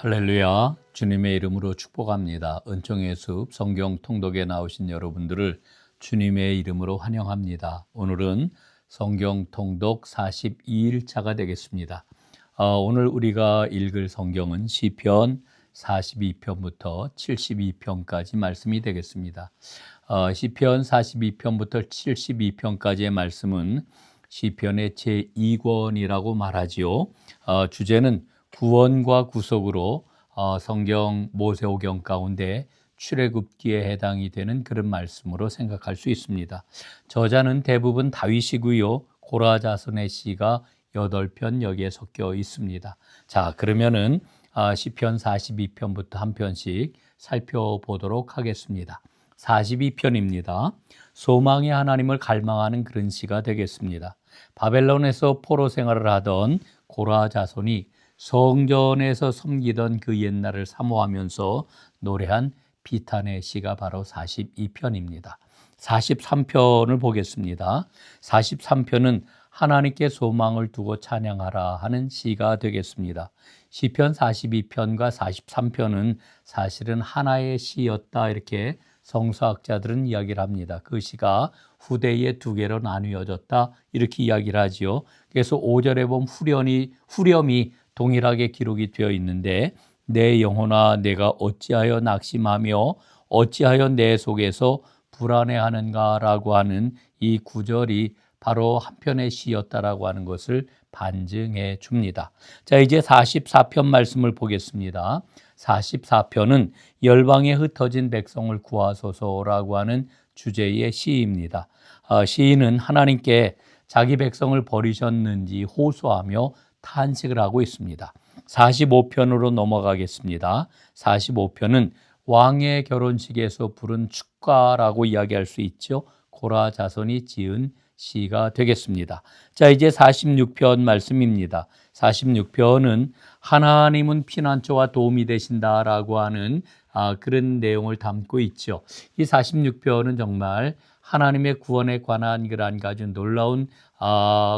할렐루야. 주님의 이름으로 축복합니다. 은총의 숲 성경 통독에 나오신 여러분들을 주님의 이름으로 환영합니다. 오늘은 성경 통독 42일차가 되겠습니다. 오늘 우리가 읽을 성경은 시편 42편부터 72편까지 말씀이 되겠습니다. 시편 42편부터 72편까지의 말씀은 시편의 제2권이라고 말하지요. 주제는 구원과 구속으로 성경 모세오경 가운데 출애굽기에 해당이 되는 그런 말씀으로 생각할 수 있습니다. 저자는 대부분 다윗이고요. 고라 자손의 시가 8편 여기에 섞여 있습니다. 자, 그러면은 시편 42편부터 한 편씩 살펴보도록 하겠습니다. 42편입니다. 소망의 하나님을 갈망하는 그런 시가 되겠습니다. 바벨론에서 포로 생활을 하던 고라 자손이 성전에서 섬기던 그 옛날을 사모하면서 노래한 비탄의 시가 바로 42편입니다. 43편을 보겠습니다. 43편은 하나님께 소망을 두고 찬양하라 하는 시가 되겠습니다. 시편 42편과 43편은 사실은 하나의 시였다 이렇게 성서학자들은 이야기를 합니다. 그 시가 후대에 두 개로 나뉘어졌다 이렇게 이야기를 하지요. 그래서 5절에 보면 후렴이 동일하게 기록이 되어 있는데 내 영혼아 내가 어찌하여 낙심하며 어찌하여 내 속에서 불안해하는가라고 하는 이 구절이 바로 한편의 시였다라고 하는 것을 반증해 줍니다. 자, 이제 44편 말씀을 보겠습니다. 44편은 열방에 흩어진 백성을 구하소서라고 하는 주제의 시입니다. 시인은 하나님께 자기 백성을 버리셨는지 호소하며 탄식을 하고 있습니다. 45편으로 넘어가겠습니다. 45편은 왕의 결혼식에서 부른 축가라고 이야기할 수 있죠. 고라 자손이 지은 시가 되겠습니다. 자, 이제 46편 말씀입니다. 46편은 하나님은 피난처와 도움이 되신다라고 하는 그런 내용을 담고 있죠. 이 46편은 정말 하나님의 구원에 관한 그런 아주 놀라운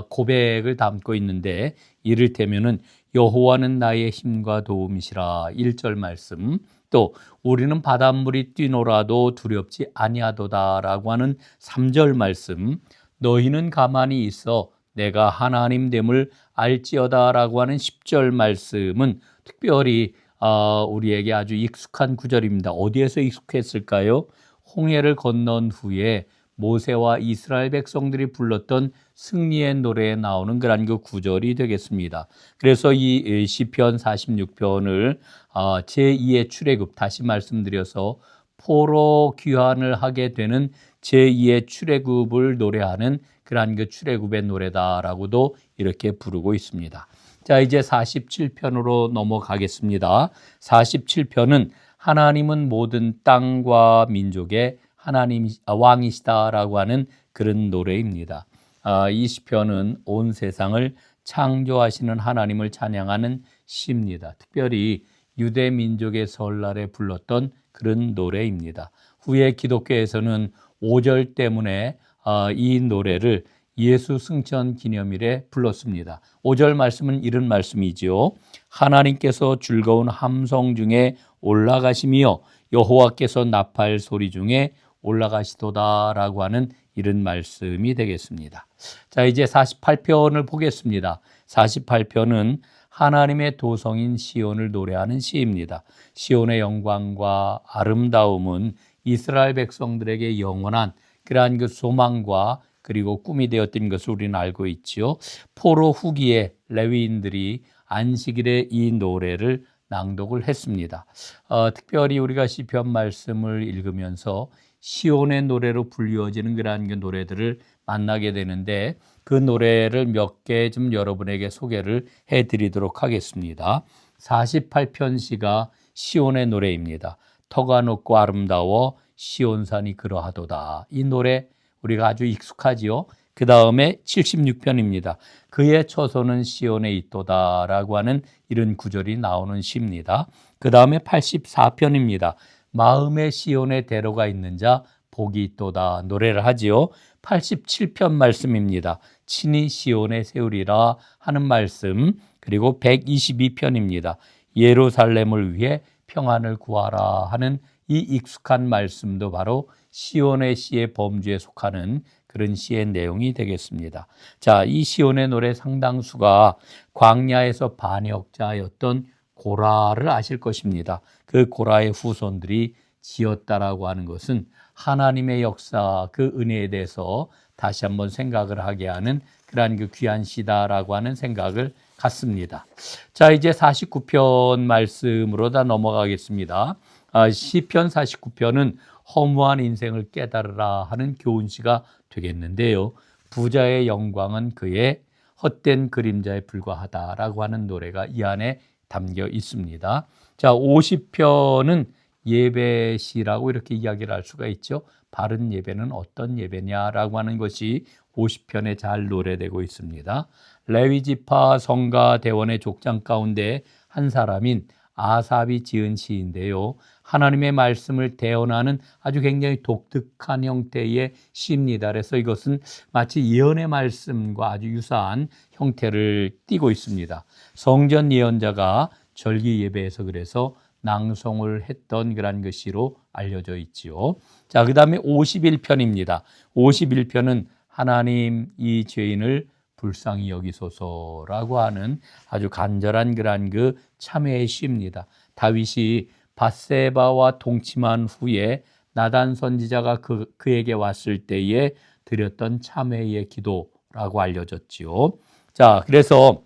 고백을 담고 있는데 이를테면은 여호와는 나의 힘과 도움이시라 1절 말씀, 또 우리는 바닷물이 뛰노라도 두렵지 아니하도다라고 하는 3절 말씀, 너희는 가만히 있어 내가 하나님 됨을 알지어다라고 하는 10절 말씀은 특별히 우리에게 아주 익숙한 구절입니다. 어디에서 익숙했을까요? 홍해를 건넌 후에 모세와 이스라엘 백성들이 불렀던 승리의 노래에 나오는 그런 그 구절이 되겠습니다. 그래서 이 시편 46편을 제2의 출애굽, 다시 말씀드려서 포로 귀환을 하게 되는 제2의 출애굽을 노래하는 그러한 그 출애굽의 노래다라고도 이렇게 부르고 있습니다. 자, 이제 47편으로 넘어가겠습니다. 47편은 하나님은 모든 땅과 민족의 하나님 왕이시다라고 하는 그런 노래입니다. 이 시편은 온 세상을 창조하시는 하나님을 찬양하는 시입니다. 특별히 유대 민족의 설날에 불렀던 그런 노래입니다. 후에 기독교에서는 5절 때문에 이 노래를 예수 승천 기념일에 불렀습니다. 5절 말씀은 이런 말씀이지요. 하나님께서 즐거운 함성 중에 올라가시며 여호와께서 나팔 소리 중에 올라가시도다라고 하는 이런 말씀이 되겠습니다. 자, 이제 48편을 보겠습니다. 48편은 하나님의 도성인 시온을 노래하는 시입니다. 시온의 영광과 아름다움은 이스라엘 백성들에게 영원한 그러한 그 소망과 그리고 꿈이 되었던 것을 우리는 알고 있지요. 포로 후기에 레위인들이 안식일에 이 노래를 낭독을 했습니다. 특별히 우리가 시편 말씀을 읽으면서 시온의 노래로 불리워지는 그러한 그 노래들을 만나게 되는데 그 노래를 몇 개 좀 여러분에게 소개를 해드리도록 하겠습니다. 48편 시가 시온의 노래입니다. 터가 높고 아름다워 시온산이 그러하도다. 이 노래 우리가 아주 익숙하지요. 그 다음에 76편입니다. 그의 처소는 시온에 있도다라고 하는 이런 구절이 나오는 시입니다. 그 다음에 84편입니다. 마음의 시온에 대로가 있는 자 복이 있도다 노래를 하지요. 87편 말씀입니다. 친히 시온에 세우리라 하는 말씀, 그리고 122편입니다. 예루살렘을 위해 평안을 구하라 하는 이 익숙한 말씀도 바로 시온의 시의 범주에 속하는 그런 시의 내용이 되겠습니다. 자, 이 시온의 노래 상당수가 광야에서 반역자였던 고라를 아실 것입니다. 그 고라의 후손들이 지었다라고 하는 것은 하나님의 역사, 그 은혜에 대해서 다시 한번 생각을 하게 하는 그러한 그 귀한 시다라고 하는 생각을 갖습니다. 자, 이제 49편 말씀으로 다 넘어가겠습니다. 시편 49편은 허무한 인생을 깨달으라 하는 교훈시가 되겠는데요. 부자의 영광은 그의 헛된 그림자에 불과하다라고 하는 노래가 이 안에 담겨 있습니다. 자, 50편은 예배시라고 이렇게 이야기를 할 수가 있죠. 바른 예배는 어떤 예배냐라고 하는 것이 50편에 잘 노래되고 있습니다. 레위지파 성가 대원의 족장 가운데 한 사람인 아삽이 지은 시인데요. 하나님의 말씀을 대언하는 아주 굉장히 독특한 형태의 시입니다. 그래서 이것은 마치 예언의 말씀과 아주 유사한 형태를 띠고 있습니다. 성전 예언자가 절기 예배에서 그래서 낭송을 했던 그런 그 시로 알려져 있지요. 자, 그 다음에 51편입니다. 51편은 하나님 이 죄인을 불쌍히 여기소서라고 하는 아주 간절한 그런 그 참회의 시입니다. 다윗이 밧세바와 동침한 후에 나단 선지자가 그에게 왔을 때에 드렸던 참회의 기도라고 알려졌지요. 자, 그래서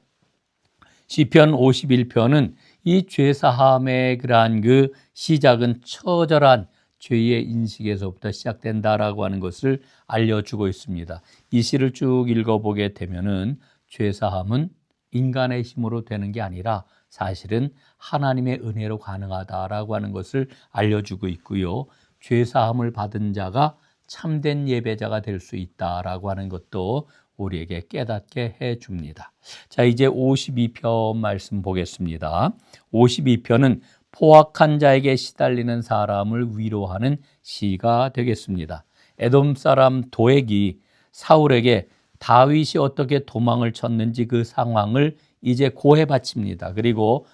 시편 51편은 이 죄사함의 그러한 그 시작은 처절한 죄의 인식에서부터 시작된다라고 하는 것을 알려주고 있습니다. 이 시를 쭉 읽어보게 되면은 죄사함은 인간의 힘으로 되는 게 아니라 사실은 하나님의 은혜로 가능하다라고 하는 것을 알려주고 있고요. 죄사함을 받은 자가 참된 예배자가 될 수 있다라고 하는 것도 우리에게 깨닫게 해줍니다. 자, 이제 52편 말씀 보겠습니다. 52편은 포악한 자에게 시달리는 사람을 위로하는 시가 되겠습니다. 에돔 사람 도액이 사울에게 다윗이 어떻게 도망을 쳤는지 그 상황을 이제 고해 바칩니다. 그리고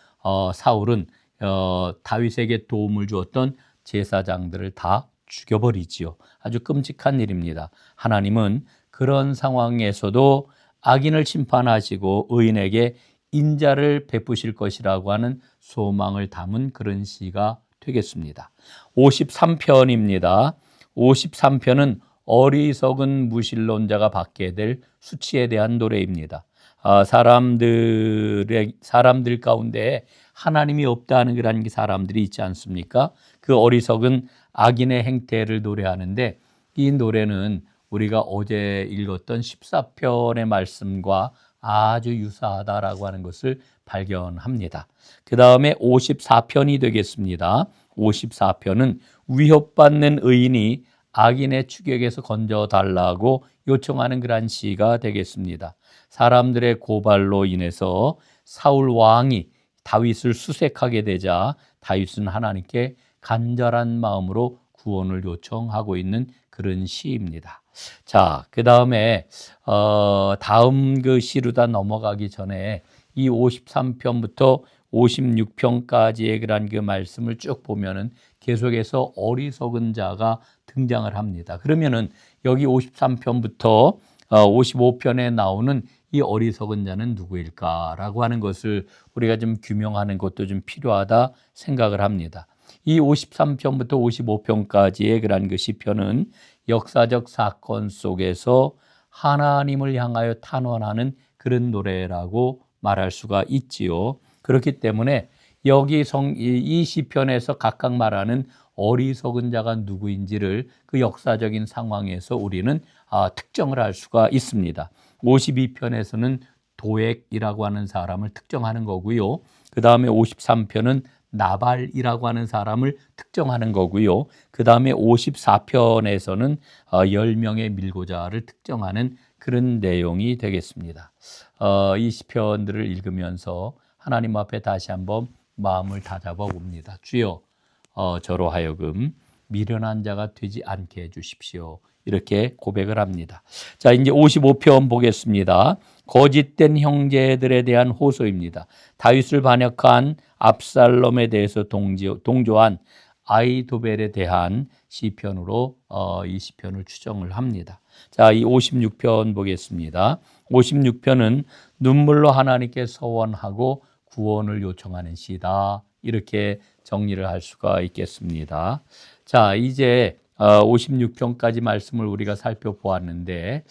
사울은 다윗에게 도움을 주었던 제사장들을 다 죽여버리지요. 아주 끔찍한 일입니다. 하나님은 그런 상황에서도 악인을 심판하시고 의인에게 인자를 베푸실 것이라고 하는 소망을 담은 그런 시가 되겠습니다. 53편입니다. 53편은 어리석은 무신론자가 받게 될 수치에 대한 노래입니다. 사람들 가운데 하나님이 없다는 그런 사람들이 있지 않습니까? 그 어리석은 악인의 행태를 노래하는데 이 노래는 우리가 어제 읽었던 14편의 말씀과 아주 유사하다라고 하는 것을 발견합니다. 그 다음에 54편이 되겠습니다. 54편은 위협받는 의인이 악인의 추격에서 건져달라고 요청하는 그러한 시가 되겠습니다. 사람들의 고발로 인해서 사울 왕이 다윗을 수색하게 되자 다윗은 하나님께 간절한 마음으로 구원을 요청하고 있는 그런 시입니다. 자, 그 다음에 다음 그 시로 다 넘어가기 전에 이 53편부터 56편까지의 그런 그 말씀을 쭉 보면은 계속해서 어리석은 자가 등장을 합니다. 그러면은 여기 53편부터 55편에 나오는 이 어리석은 자는 누구일까라고 하는 것을 우리가 좀 규명하는 것도 좀 필요하다 생각을 합니다. 이 53편부터 55편까지의 그런 그 시편은 역사적 사건 속에서 하나님을 향하여 탄원하는 그런 노래라고 말할 수가 있지요. 그렇기 때문에 여기 이 시편에서 각각 말하는 어리석은 자가 누구인지를 그 역사적인 상황에서 우리는 특정을 할 수가 있습니다. 52편에서는 도액이라고 하는 사람을 특정하는 거고요. 그 다음에 53편은 나발이라고 하는 사람을 특정하는 거고요. 그 다음에 54편에서는 10명의 밀고자를 특정하는 그런 내용이 되겠습니다. 이 시편들을 읽으면서 하나님 앞에 다시 한번 마음을 다잡아 봅니다. 주여, 저로 하여금 미련한 자가 되지 않게 해주십시오. 이렇게 고백을 합니다. 자, 이제 55편 보겠습니다. 거짓된 형제들에 대한 호소입니다. 다윗을 반역한 압살롬에 대해서 동조한 아이도벨에 대한 시편으로 이 시편을 추정을 합니다. 자, 이 56편 보겠습니다. 56편은 눈물로 하나님께 서원하고 구원을 요청하는 시다. 이렇게 정리를 할 수가 있겠습니다. 자, 이제 56편까지 말씀을 우리가 살펴보았는데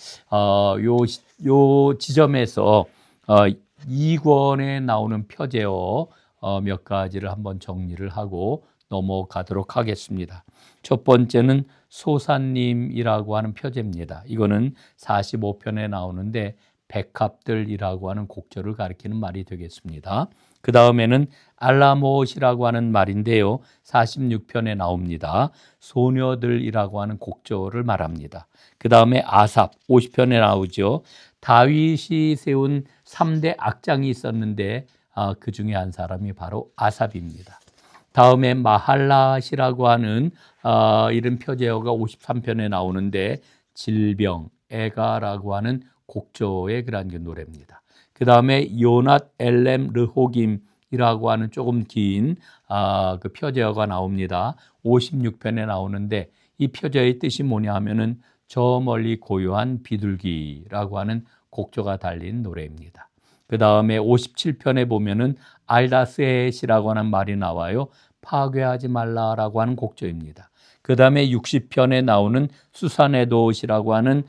요 지점에서 2권에 나오는 표제어 몇 가지를 한번 정리를 하고 넘어가도록 하겠습니다. 첫 번째는 소사님이라고 하는 표제입니다. 이거는 45편에 나오는데 백합들이라고 하는 곡절을 가리키는 말이 되겠습니다. 그 다음에는 알라못이라고 하는 말인데요. 46편에 나옵니다. 소녀들이라고 하는 곡절을 말합니다. 그 다음에 아삽 50편에 나오죠. 다윗이 세운 3대 악장이 있었는데 그 중에 한 사람이 바로 아삽입니다. 다음에 마할랏이라고 하는 이런 표제어가 53편에 나오는데 질병, 애가라고 하는 곡조의 그런 노래입니다. 그 다음에 요낫 엘렘 르호김이라고 하는 조금 긴 그 표제어가 나옵니다. 56편에 나오는데 이 표제어의 뜻이 뭐냐 하면은 저 멀리 고요한 비둘기라고 하는 곡조가 달린 노래입니다. 그 다음에 57편에 보면은 알다스엣이라고 하는 말이 나와요. 파괴하지 말라라고 하는 곡조입니다. 그 다음에 60편에 나오는 수사네도시라고 하는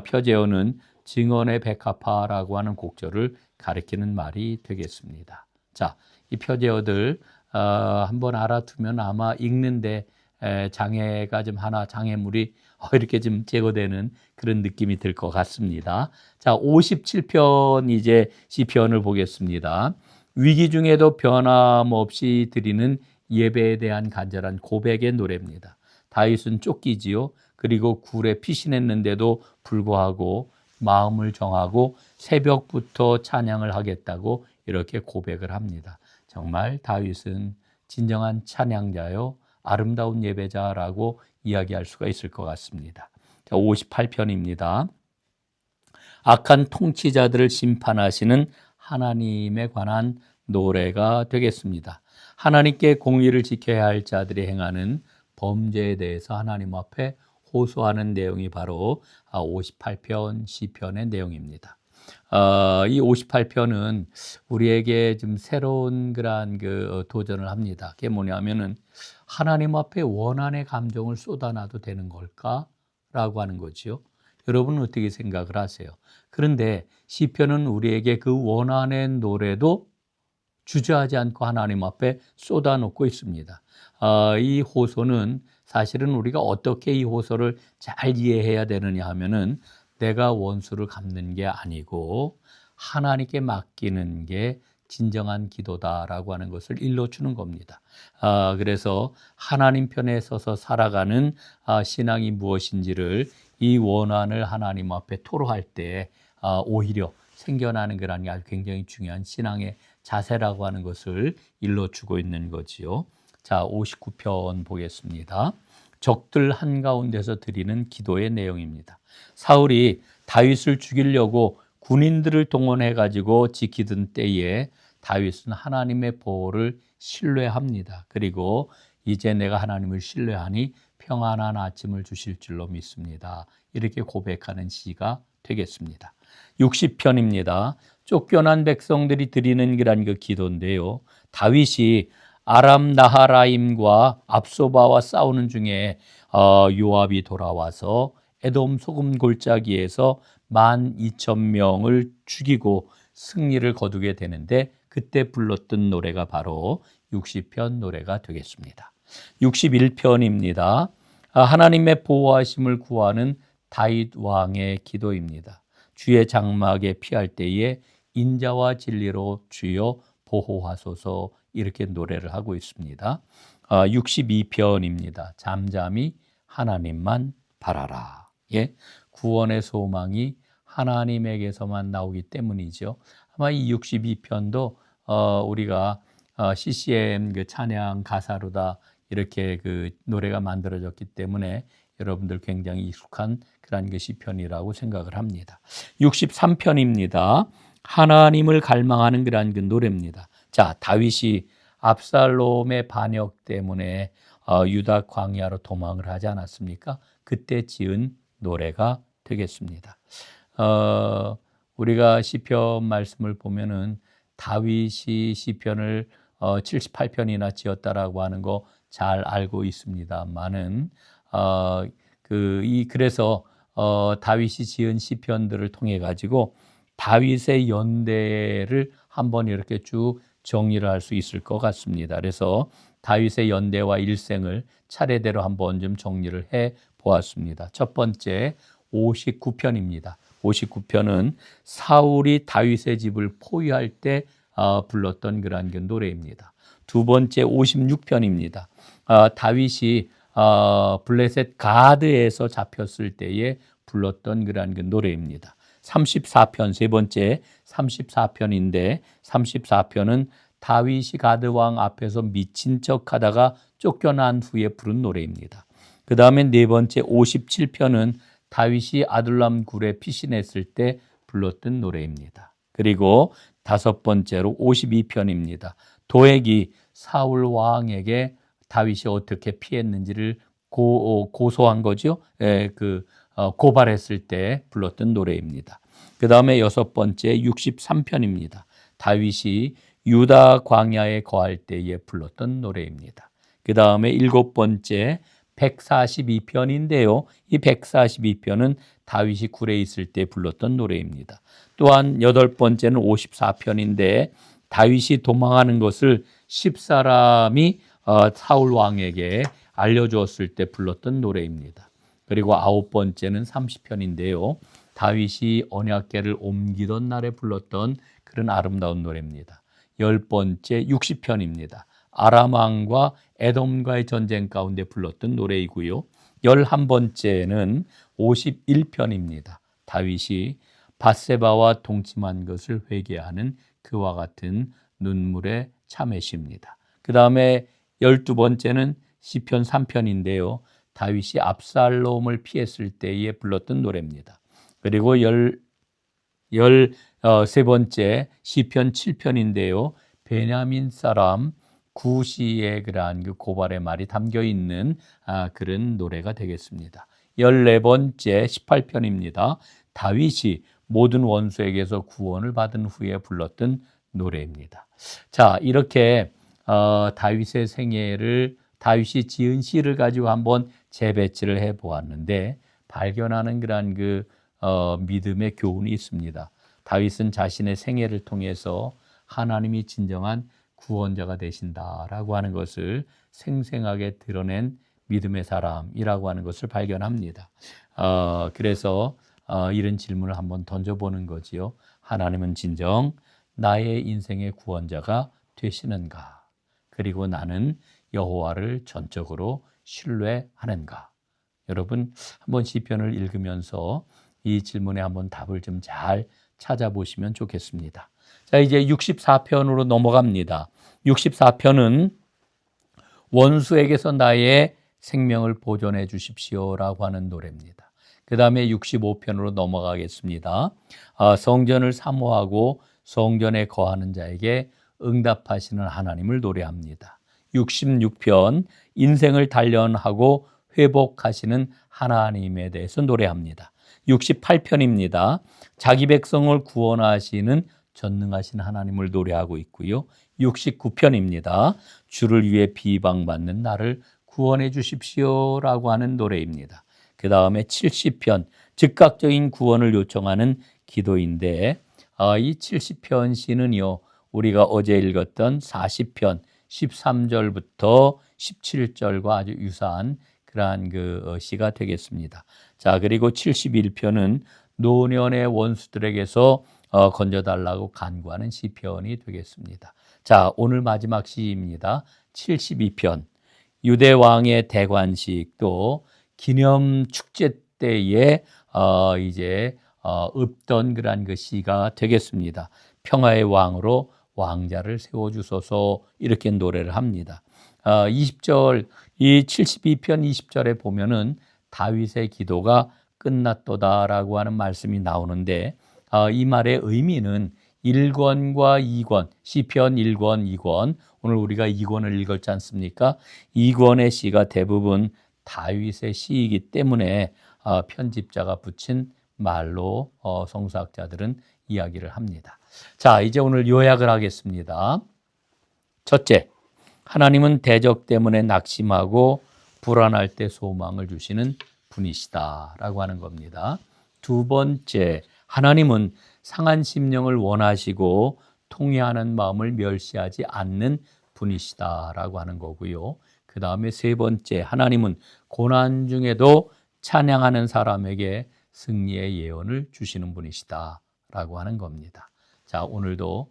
표제어는 증언의 백합화라고 하는 곡조를 가리키는 말이 되겠습니다. 자, 이 표제어들 한번 알아두면 아마 읽는데 장애가 좀 하나 장애물이 이렇게 좀 제거되는 그런 느낌이 들 것 같습니다. 자, 57편 이제 시편을 보겠습니다. 위기 중에도 변함없이 드리는 예배에 대한 간절한 고백의 노래입니다. 다윗은 쫓기지요. 그리고 굴에 피신했는데도 불구하고 마음을 정하고 새벽부터 찬양을 하겠다고 이렇게 고백을 합니다. 정말 다윗은 진정한 찬양자요, 아름다운 예배자라고 이야기할 수가 있을 것 같습니다. 자, 58편입니다. 악한 통치자들을 심판하시는 하나님에 관한 노래가 되겠습니다. 하나님께 공의를 지켜야 할 자들이 행하는 범죄에 대해서 하나님 앞에 호소하는 내용이 바로 58편 시편의 내용입니다. 이 58편은 우리에게 좀 새로운 그러한 도전을 합니다. 그게 뭐냐면은 하나님 앞에 원한의 감정을 쏟아놔도 되는 걸까? 라고 하는 거죠. 여러분은 어떻게 생각을 하세요? 그런데 시편은 우리에게 그 원한의 노래도 주저하지 않고 하나님 앞에 쏟아놓고 있습니다. 이 호소는 사실은 우리가 어떻게 이 호소를 잘 이해해야 되느냐 하면은 내가 원수를 갚는 게 아니고 하나님께 맡기는 게 진정한 기도다라고 하는 것을 일러주는 겁니다. 그래서 하나님 편에 서서 살아가는 신앙이 무엇인지를 이 원한을 하나님 앞에 토로할 때 오히려 생겨나는 거라는 게 아주 굉장히 중요한 신앙의 자세라고 하는 것을 일러주고 있는 거지요. 자, 59편 보겠습니다. 적들 한가운데서 드리는 기도의 내용입니다. 사울이 다윗을 죽이려고 군인들을 동원해 가지고 지키던 때에 다윗은 하나님의 보호를 신뢰합니다. 그리고 이제 내가 하나님을 신뢰하니 평안한 아침을 주실 줄로 믿습니다. 이렇게 고백하는 시가 되겠습니다. 60편입니다. 쫓겨난 백성들이 드리는 그 기도인데요. 다윗이 아람 나하라임과 압소바와 싸우는 중에 요압이 돌아와서 에돔 소금 골짜기에서 12,000명을 죽이고 승리를 거두게 되는데 그때 불렀던 노래가 바로 60편 노래가 되겠습니다. 61편입니다. 하나님의 보호하심을 구하는 다윗 왕의 기도입니다. 주의 장막에 피할 때에 인자와 진리로 주여 보호하소서 이렇게 노래를 하고 있습니다. 62편입니다. 잠잠히 하나님만 바라라. 예, 구원의 소망이 하나님에게서만 나오기 때문이죠. 아마 이 62편도 우리가 CCM 찬양 가사로 다 이렇게 그 노래가 만들어졌기 때문에 여러분들 굉장히 익숙한 그런 그 시편이라고 생각을 합니다. 63편입니다. 하나님을 갈망하는 그런 그 노래입니다. 자, 다윗이 압살롬의 반역 때문에 유다 광야로 도망을 하지 않았습니까? 그때 지은 노래가 되겠습니다. 우리가 시편 말씀을 보면은 다윗이 시편을 78편이나 지었다라고 하는 거 잘 알고 있습니다만은 그래서 다윗이 지은 시편들을 통해 가지고 다윗의 연대를 한번 이렇게 쭉 정리를 할 수 있을 것 같습니다. 그래서 다윗의 연대와 일생을 차례대로 한번 좀 정리를 해 보았습니다. 첫 번째 59편입니다. 59편은 사울이 다윗의 집을 포위할 때 불렀던 그러한 노래입니다. 두 번째 56편입니다. 다윗이 블레셋 가드에서 잡혔을 때에 불렀던 그러한 노래입니다. 34편, 세 번째 34편인데 34편은 다윗이 가드 왕 앞에서 미친 척하다가 쫓겨난 후에 부른 노래입니다. 그 다음에 네 번째 57편은 다윗이 아둘람 굴에 피신했을 때 불렀던 노래입니다. 그리고 다섯 번째로 52편입니다. 도액이 사울 왕에게 다윗이 어떻게 피했는지를 고소한 거죠. 고발했을 때 불렀던 노래입니다. 그 다음에 여섯 번째 63편입니다. 다윗이 유다 광야에 거할 때에 불렀던 노래입니다. 그 다음에 일곱 번째 142편인데요. 이 142편은 다윗이 굴에 있을 때 불렀던 노래입니다. 또한 여덟 번째는 54편인데 다윗이 도망하는 것을 10사람이 사울 왕에게 알려주었을 때 불렀던 노래입니다. 그리고 아홉 번째는 30편인데요. 다윗이 언약궤를 옮기던 날에 불렀던 그런 아름다운 노래입니다. 열 번째 60편입니다. 아람 왕과 에돔과의 전쟁 가운데 불렀던 노래이고요. 11번째는 51편입니다. 다윗이 밧세바와 동침한 것을 회개하는 그와 같은 눈물의 참회시입니다. 그 다음에 12번째는 시편 3편인데요. 다윗이 압살롬을 피했을 때에 불렀던 노래입니다. 그리고 13번째 시편 7편인데요. 베냐민 사람 구시의 그러한 고발의 말이 담겨 있는 그런 노래가 되겠습니다. 14번째 18편입니다. 다윗이 모든 원수에게서 구원을 받은 후에 불렀던 노래입니다. 자, 이렇게 다윗의 생애를 다윗이 지은 시를 가지고 한번 재배치를 해 보았는데 발견하는 그러한 믿음의 교훈이 있습니다. 다윗은 자신의 생애를 통해서 하나님이 진정한 구원자가 되신다라고 하는 것을 생생하게 드러낸 믿음의 사람이라고 하는 것을 발견합니다. 그래서 이런 질문을 한번 던져보는 거지요. 하나님은 진정 나의 인생의 구원자가 되시는가? 그리고 나는 여호와를 전적으로 신뢰하는가? 여러분 한번 시편을 읽으면서 이 질문에 한번 답을 좀 잘 찾아보시면 좋겠습니다. 자, 이제 64편으로 넘어갑니다. 64편은 원수에게서 나의 생명을 보존해 주십시오라고 하는 노래입니다. 그 다음에 65편으로 넘어가겠습니다. 성전을 사모하고 성전에 거하는 자에게 응답하시는 하나님을 노래합니다. 66편 인생을 단련하고 회복하시는 하나님에 대해서 노래합니다. 68편입니다. 자기 백성을 구원하시는 전능하신 하나님을 노래하고 있고요. 69편입니다. 주를 위해 비방받는 나를 구원해 주십시오라고 하는 노래입니다. 그 다음에 70편 즉각적인 구원을 요청하는 기도인데 이 70편 시는요. 우리가 어제 읽었던 40편 13절부터 17절과 아주 유사한 그러한 시가 되겠습니다. 자, 그리고 71편은 노년의 원수들에게서 건져달라고 간구하는 시편이 되겠습니다. 자, 오늘 마지막 시입니다. 72편 유대 왕의 대관식 또 기념 축제 때에 읊던 그러한 시가 되겠습니다. 평화의 왕으로 왕자를 세워주소서 이렇게 노래를 합니다. 20절, 이 72편 20절에 보면은 다윗의 기도가 끝났도다라고 하는 말씀이 나오는데 이 말의 의미는 1권과 2권, 시편 1권, 2권, 오늘 우리가 2권을 읽었지 않습니까? 2권의 시가 대부분 다윗의 시이기 때문에 편집자가 붙인 말로 성서학자들은 이야기를 합니다. 자, 이제 오늘 요약을 하겠습니다. 첫째, 하나님은 대적 때문에 낙심하고 불안할 때 소망을 주시는 분이시다라고 하는 겁니다. 두 번째, 하나님은 상한 심령을 원하시고 통회하는 마음을 멸시하지 않는 분이시다라고 하는 거고요. 그 다음에 세 번째, 하나님은 고난 중에도 찬양하는 사람에게 승리의 예언을 주시는 분이시다라고 하는 겁니다. 자, 오늘도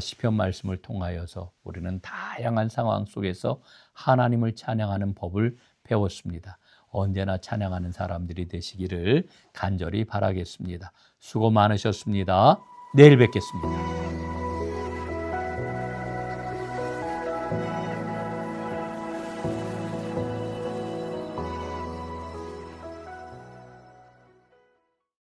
시편 말씀을 통하여서 우리는 다양한 상황 속에서 하나님을 찬양하는 법을 배웠습니다. 언제나 찬양하는 사람들이 되시기를 간절히 바라겠습니다. 수고 많으셨습니다. 내일 뵙겠습니다.